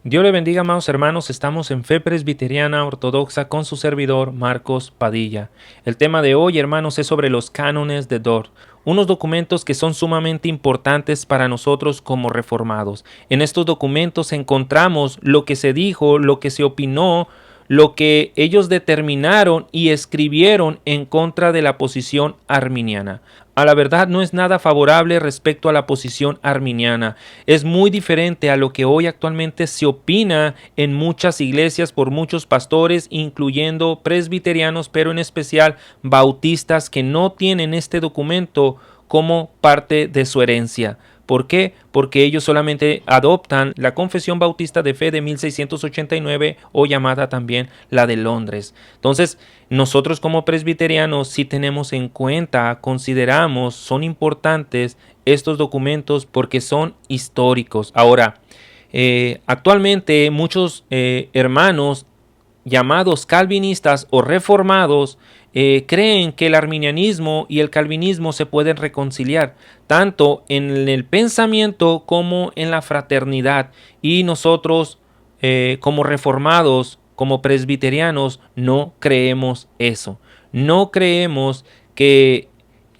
Dios le bendiga, amados hermanos. Estamos en Fe Presbiteriana Ortodoxa con su servidor Marcos Padilla. El tema de hoy, hermanos, es sobre los cánones de Dort, unos documentos que son sumamente importantes para nosotros como reformados. En estos documentos encontramos lo que se dijo, lo que se opinó, lo que ellos determinaron y escribieron en contra de la posición arminiana. A la verdad no es nada favorable respecto a la posición arminiana. Es muy diferente a lo que hoy actualmente se opina en muchas iglesias por muchos pastores, incluyendo presbiterianos, pero en especial bautistas que no tienen este documento como parte de su herencia. ¿Por qué? Porque ellos solamente adoptan la Confesión Bautista de Fe de 1689 o llamada también la de Londres. Entonces, nosotros como presbiterianos sí tenemos en cuenta, consideramos, son importantes estos documentos porque son históricos. Ahora, actualmente muchos hermanos llamados calvinistas o reformados creen que el arminianismo y el calvinismo se pueden reconciliar tanto en el pensamiento como en la fraternidad, y nosotros como reformados, como presbiterianos, no creemos eso. No creemos que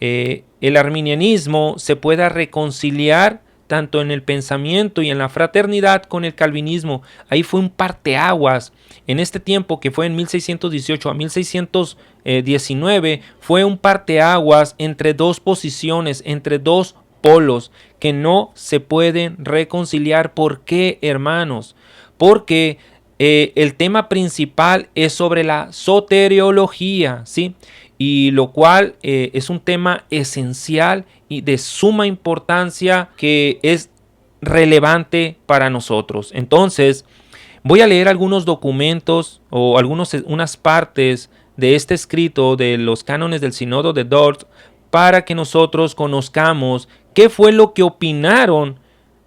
el arminianismo se pueda reconciliar tanto en el pensamiento y en la fraternidad con el calvinismo. Ahí fue un parteaguas. En este tiempo, que fue en 1618 a 1619, fue un parteaguas entre dos posiciones, entre dos polos que no se pueden reconciliar. ¿Por qué, hermanos? Porque el tema principal es sobre la soteriología, ¿sí? Y lo cual es un tema esencial y de suma importancia que es relevante para nosotros. Entonces, voy a leer algunos documentos o unas partes de este escrito de los cánones del Sínodo de Dort para que nosotros conozcamos qué fue lo que opinaron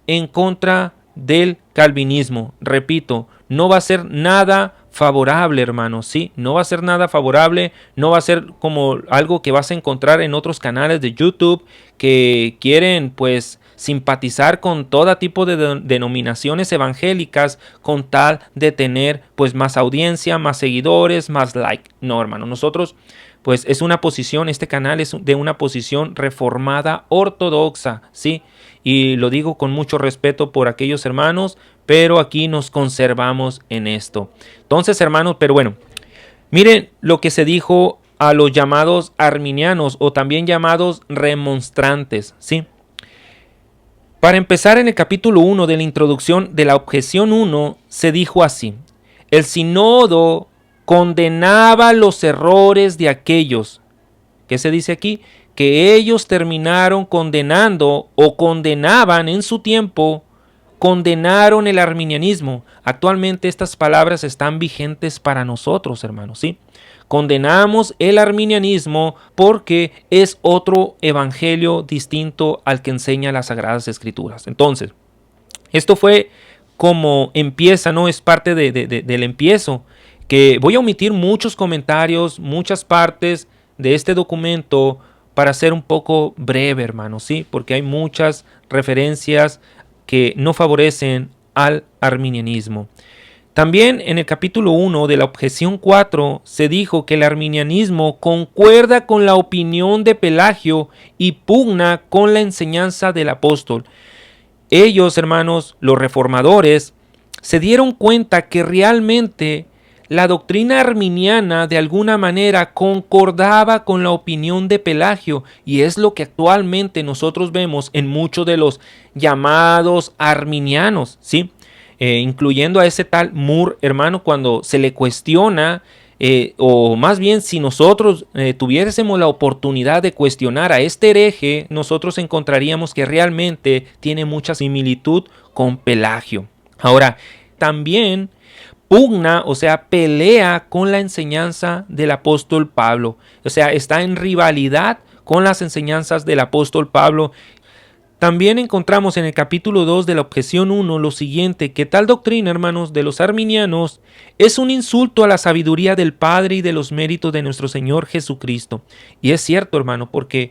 en contra del calvinismo. Repito, no va a ser nada favorable, hermanos, ¿sí? No va a ser nada favorable, no va a ser como algo que vas a encontrar en otros canales de YouTube que quieren, pues, simpatizar con todo tipo de denominaciones evangélicas con tal de tener, pues, más audiencia, más seguidores, más like. No, hermano, nosotros, pues, es una posición, este canal es de una posición reformada ortodoxa, ¿sí? Y lo digo con mucho respeto por aquellos hermanos, pero aquí nos conservamos en esto. Entonces, hermanos, pero bueno, miren lo que se dijo a los llamados arminianos o también llamados remonstrantes, ¿sí? Para empezar, en el capítulo 1 de la introducción de la objeción 1 se dijo así: el sínodo condenaba los errores de aquellos. ¿Qué se dice aquí? Que ellos terminaron condenando o condenaban en su tiempo, condenaron el arminianismo. Actualmente estas palabras están vigentes para nosotros, hermanos, ¿sí? Condenamos el arminianismo porque es otro evangelio distinto al que enseña las Sagradas Escrituras. Entonces, esto fue como empieza, ¿no? Es parte del empiezo, que voy a omitir muchos comentarios, muchas partes de este documento para ser un poco breve, hermanos, ¿sí? Porque hay muchas referencias que no favorecen al arminianismo. También en el capítulo 1 de la objeción 4 se dijo que el arminianismo concuerda con la opinión de Pelagio y pugna con la enseñanza del apóstol. Ellos, hermanos, los reformadores, se dieron cuenta que realmente la doctrina arminiana de alguna manera concordaba con la opinión de Pelagio, y es lo que actualmente nosotros vemos en muchos de los llamados arminianos, ¿sí? Incluyendo a ese tal Moore, hermano, cuando se le cuestiona, o más bien si nosotros tuviésemos la oportunidad de cuestionar a este hereje, nosotros encontraríamos que realmente tiene mucha similitud con Pelagio. Ahora, también pugna, o sea, pelea con la enseñanza del apóstol Pablo. O sea, está en rivalidad con las enseñanzas del apóstol Pablo. También encontramos en el capítulo 2 de la objeción 1 lo siguiente: que tal doctrina, hermanos, de los arminianos es un insulto a la sabiduría del Padre y de los méritos de nuestro Señor Jesucristo. Y es cierto, hermano, porque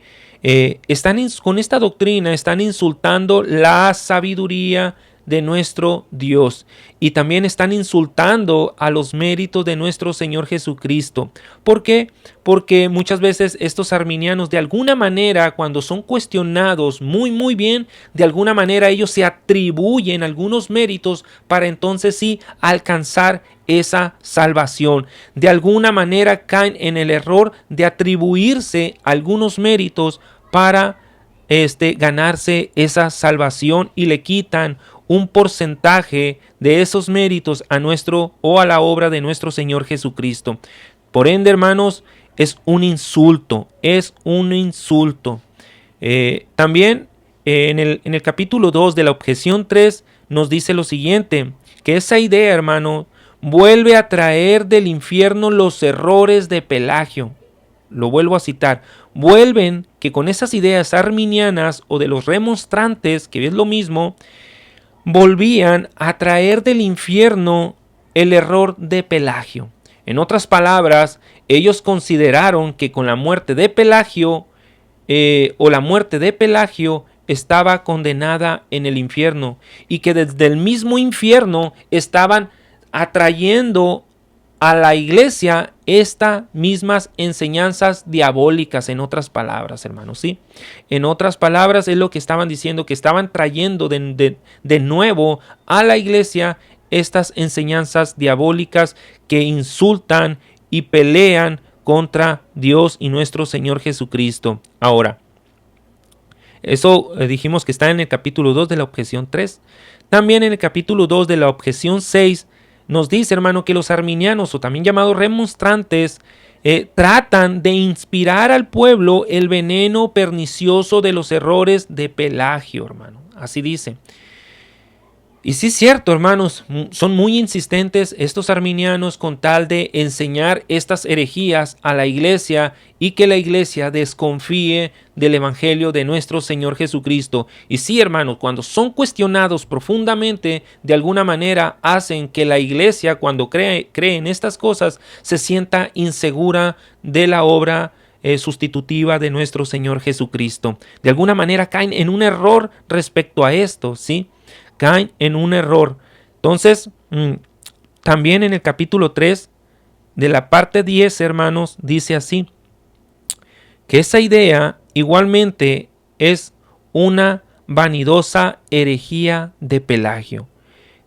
con esta doctrina están insultando la sabiduría de nuestro Dios. Y también están insultando a los méritos de nuestro Señor Jesucristo. ¿Por qué? Porque muchas veces estos arminianos, de alguna manera, cuando son cuestionados muy bien, de alguna manera ellos se atribuyen algunos méritos para entonces sí alcanzar esa salvación. De alguna manera caen en el error de atribuirse algunos méritos para ganarse esa salvación, y le quitan un porcentaje de esos méritos a nuestro o a la obra de nuestro Señor Jesucristo. Por ende, hermanos, es un insulto, es un insulto. También en el capítulo 2 de la objeción 3 nos dice lo siguiente, que esa idea, hermano, vuelve a traer del infierno los errores de Pelagio. Lo vuelvo a citar. Vuelven que con esas ideas arminianas o de los remonstrantes, que es lo mismo, volvían a traer del infierno el error de Pelagio. En otras palabras, ellos consideraron que con la muerte de Pelagio o la muerte de Pelagio estaba condenada en el infierno, y que desde el mismo infierno estaban atrayendo a la iglesia estas mismas enseñanzas diabólicas. En otras palabras, hermanos, ¿sí? En otras palabras es lo que estaban diciendo, que estaban trayendo de nuevo a la iglesia estas enseñanzas diabólicas que insultan y pelean contra Dios y nuestro Señor Jesucristo. Ahora, eso dijimos que está en el capítulo 2 de la objeción 3. También en el capítulo 2 de la objeción 6 nos dice, hermano, que los arminianos, o también llamados remonstrantes, tratan de inspirar al pueblo el veneno pernicioso de los errores de Pelagio, hermano. Así dice. Y sí es cierto, hermanos, son muy insistentes estos arminianos con tal de enseñar estas herejías a la iglesia y que la iglesia desconfíe del evangelio de nuestro Señor Jesucristo. Y sí, hermanos, cuando son cuestionados profundamente, de alguna manera hacen que la iglesia, cuando cree en estas cosas, se sienta insegura de la obra sustitutiva de nuestro Señor Jesucristo. De alguna manera caen en un error respecto a esto, ¿sí? Caen en un error. Entonces, también en el capítulo 3 de la parte 10, hermanos, dice así, que esa idea igualmente es una vanidosa herejía de Pelagio,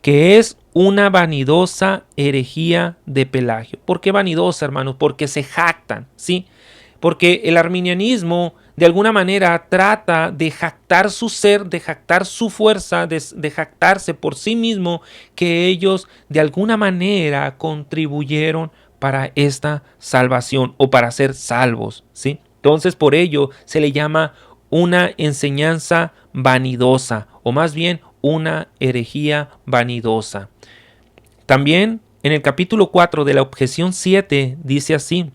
que es una vanidosa herejía de Pelagio. ¿Por qué vanidosa, hermanos? Porque se jactan, ¿sí? Porque el arminianismo de alguna manera trata de jactar su ser, de jactar su fuerza, de jactarse por sí mismo, que ellos de alguna manera contribuyeron para esta salvación o para ser salvos, ¿sí? Entonces por ello se le llama una enseñanza vanidosa, o más bien una herejía vanidosa. También en el capítulo 4 de la objeción 7 dice así,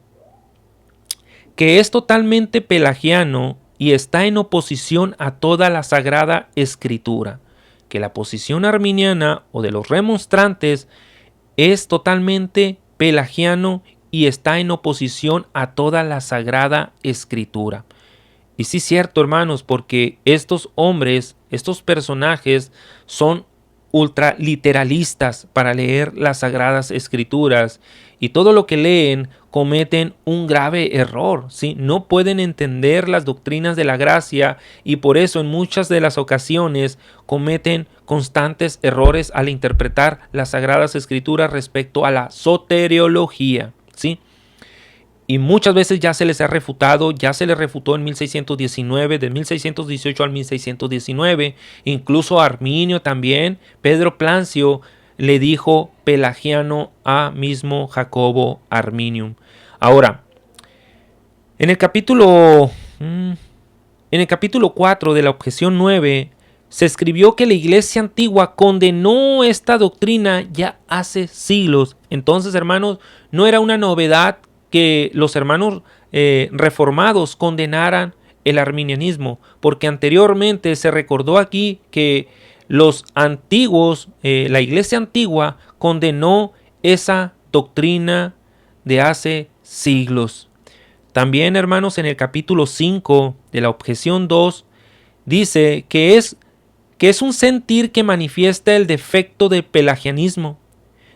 que es totalmente pelagiano y está en oposición a toda la Sagrada Escritura, que la posición arminiana o de los remonstrantes es totalmente pelagiano y está en oposición a toda la Sagrada Escritura. Y sí es cierto, hermanos, porque estos hombres, estos personajes son ultraliteralistas para leer las Sagradas Escrituras, y todo lo que leen cometen un grave error, ¿sí? No pueden entender las doctrinas de la gracia, y por eso en muchas de las ocasiones cometen constantes errores al interpretar las Sagradas Escrituras respecto a la soteriología, ¿sí? Y muchas veces ya se les ha refutado, ya se les refutó en 1619, de 1618 al 1619, incluso Arminio también, Pedro Plancio le dijo pelagiano a mismo Jacobo Arminium. Ahora, en el capítulo 4 de la objeción 9, se escribió que la iglesia antigua condenó esta doctrina ya hace siglos. Entonces, hermanos, no era una novedad que los hermanos reformados condenaran el arminianismo, porque anteriormente se recordó aquí que los antiguos, la iglesia antigua condenó esa doctrina de hace siglos. También, hermanos, en el capítulo 5 de la objeción 2 dice que es que es un sentir que manifiesta el defecto del pelagianismo.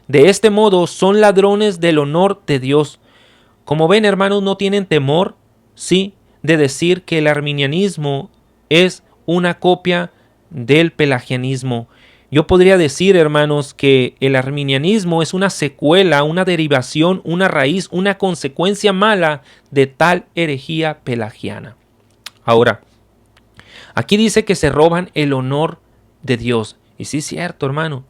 De este modo son ladrones del honor de Dios. Como ven, hermanos, no tienen temor, sí, de decir que el arminianismo es una copia del pelagianismo. Yo podría decir, hermanos, que el arminianismo es una secuela, una derivación, una raíz, una consecuencia mala de tal herejía pelagiana. Ahora, aquí dice que se roban el honor de Dios. Y sí es cierto, hermano.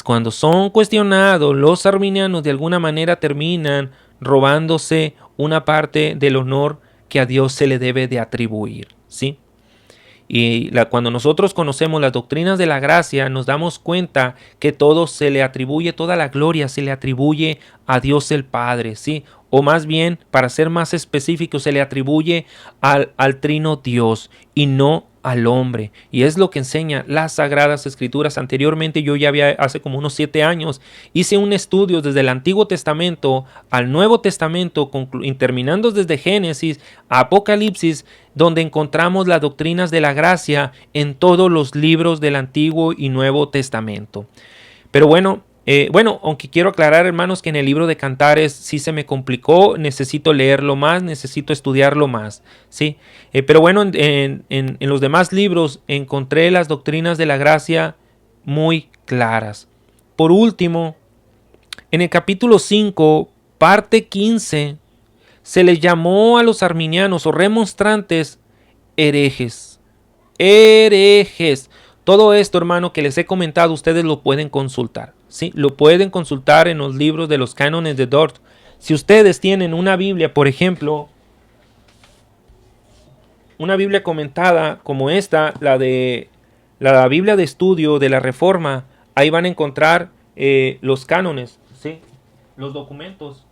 Cuando son cuestionados, los arminianos de alguna manera terminan robándose una parte del honor que a Dios se le debe de atribuir, ¿sí? Y cuando nosotros conocemos las doctrinas de la gracia, nos damos cuenta que todo se le atribuye, toda la gloria se le atribuye a Dios el Padre, ¿sí? O más bien, para ser más específico, se le atribuye al trino Dios y no al hombre. Y es lo que enseña las Sagradas Escrituras. Anteriormente yo ya había, hace como unos 7 años, hice un estudio desde el Antiguo Testamento al Nuevo Testamento, terminando desde Génesis a Apocalipsis, donde encontramos las doctrinas de la gracia en todos los libros del Antiguo y Nuevo Testamento. Pero bueno, aunque quiero aclarar, hermanos, que en el libro de Cantares sí se me complicó, necesito leerlo más, necesito estudiarlo más, ¿sí? Pero bueno, en los demás libros encontré las doctrinas de la gracia muy claras. Por último, en el capítulo 5, parte 15, se les llamó a los arminianos o remonstrantes herejes. Herejes. Todo esto, hermano, que les he comentado, ustedes lo pueden consultar, ¿sí? Lo pueden consultar en los libros de los cánones de Dort. Si ustedes tienen una Biblia, por ejemplo, una Biblia comentada como esta, la Biblia de estudio de la Reforma, ahí van a encontrar los cánones, ¿sí? Los documentos.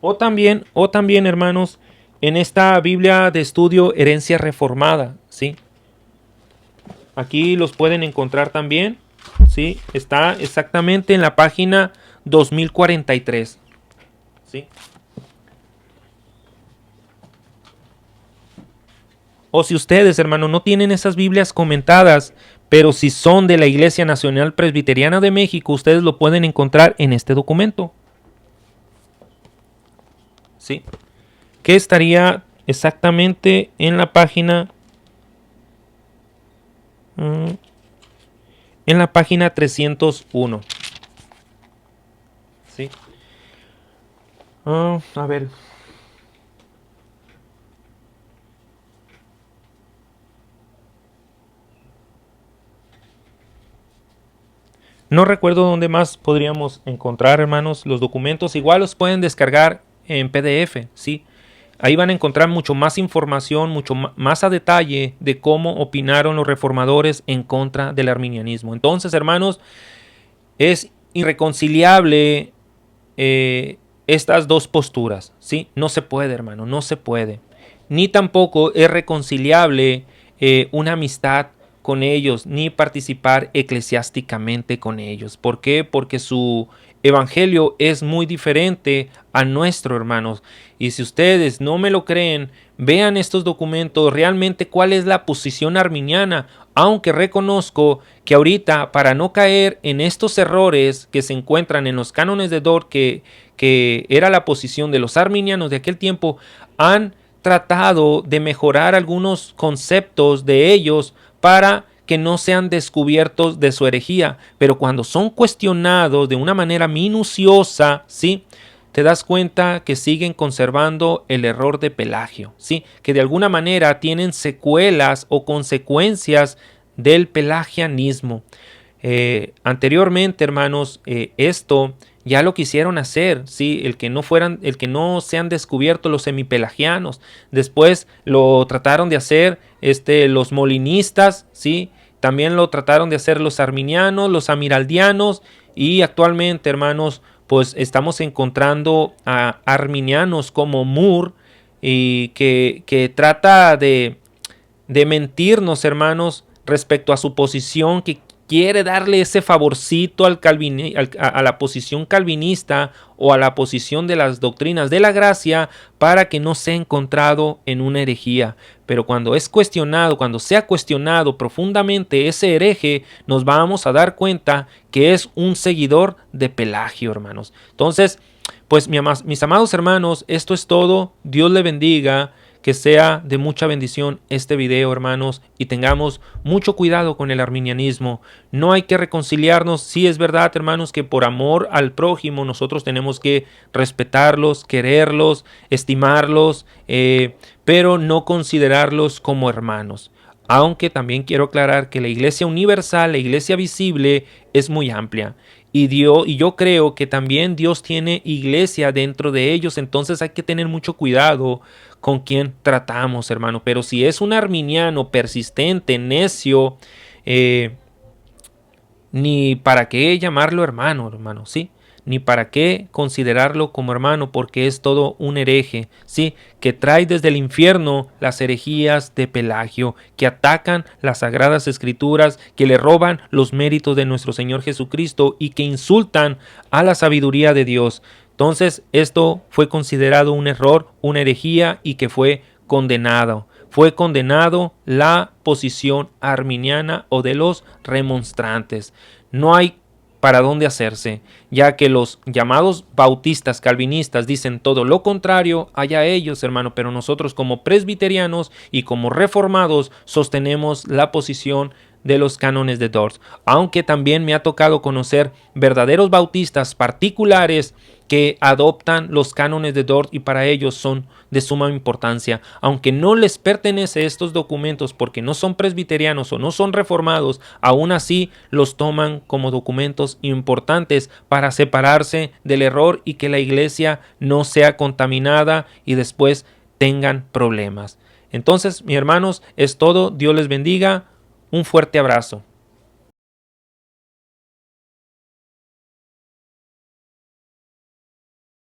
O también, hermanos, en esta Biblia de estudio Herencia Reformada, ¿sí? Aquí los pueden encontrar también, ¿sí? Está exactamente en la página 2043, ¿sí? O si ustedes, hermano, no tienen esas Biblias comentadas, pero si son de la Iglesia Nacional Presbiteriana de México, ustedes lo pueden encontrar en este documento, ¿sí? Que estaría exactamente en la página 301, ¿sí? A ver. No recuerdo dónde más podríamos encontrar, hermanos, los documentos. Igual los pueden descargar en PDF, ¿sí? Ahí van a encontrar mucho más información, mucho más a detalle de cómo opinaron los reformadores en contra del arminianismo. Entonces, hermanos, es irreconciliable estas dos posturas, ¿sí? No se puede, hermano, no se puede. Ni tampoco es reconciliable una amistad con ellos, ni participar eclesiásticamente con ellos. ¿Por qué? Porque su evangelio es muy diferente a nuestro, hermanos. Y si ustedes no me lo creen, vean estos documentos, realmente cuál es la posición arminiana, aunque reconozco que ahorita, para no caer en estos errores que se encuentran en los cánones de Dort, que era la posición de los arminianos de aquel tiempo, han tratado de mejorar algunos conceptos de ellos para que no sean descubiertos de su herejía, pero cuando son cuestionados de una manera minuciosa, ¿sí?, te das cuenta que siguen conservando el error de Pelagio, ¿sí?, que de alguna manera tienen secuelas o consecuencias del pelagianismo. Anteriormente, hermanos, esto ya lo quisieron hacer, ¿sí? El que no sean descubiertos los semipelagianos. Después lo trataron de hacer los molinistas, ¿sí? También lo trataron de hacer los arminianos, los amiraldianos, y actualmente, hermanos, pues estamos encontrando a arminianos como Moore, y que trata de mentirnos, hermanos, respecto a su posición, quiere darle ese favorcito a la posición calvinista o a la posición de las doctrinas de la gracia para que no sea encontrado en una herejía. Pero cuando es cuestionado, cuando sea cuestionado profundamente ese hereje, nos vamos a dar cuenta que es un seguidor de Pelagio, hermanos. Entonces, pues mis amados hermanos, esto es todo. Dios le bendiga. Que sea de mucha bendición este video, hermanos, y tengamos mucho cuidado con el arminianismo. No hay que reconciliarnos. Sí es verdad, hermanos, que por amor al prójimo nosotros tenemos que respetarlos, quererlos, estimarlos, pero no considerarlos como hermanos. Aunque también quiero aclarar que la iglesia universal, la iglesia visible, es muy amplia. Y yo creo que también Dios tiene iglesia dentro de ellos, entonces hay que tener mucho cuidado con quien tratamos, hermano. Pero si es un arminiano persistente, necio, ni para qué llamarlo hermano, ¿sí? Ni para qué considerarlo como hermano, porque es todo un hereje, ¿sí? Que trae desde el infierno las herejías de Pelagio, que atacan las sagradas escrituras, que le roban los méritos de nuestro Señor Jesucristo y que insultan a la sabiduría de Dios. Entonces, esto fue considerado un error, una herejía y que fue condenado. Fue condenado la posición arminiana o de los remonstrantes. No hay para dónde hacerse, ya que los llamados bautistas calvinistas dicen todo lo contrario, allá ellos, hermano, pero nosotros como presbiterianos y como reformados sostenemos la posición de los cánones de Dort, aunque también me ha tocado conocer verdaderos bautistas particulares que adoptan los cánones de Dort y para ellos son de suma importancia, aunque no les pertenece estos documentos porque no son presbiterianos o no son reformados, aún así los toman como documentos importantes para separarse del error y que la iglesia no sea contaminada y después tengan problemas. Entonces, mis hermanos, es todo. Dios les bendiga. Un fuerte abrazo.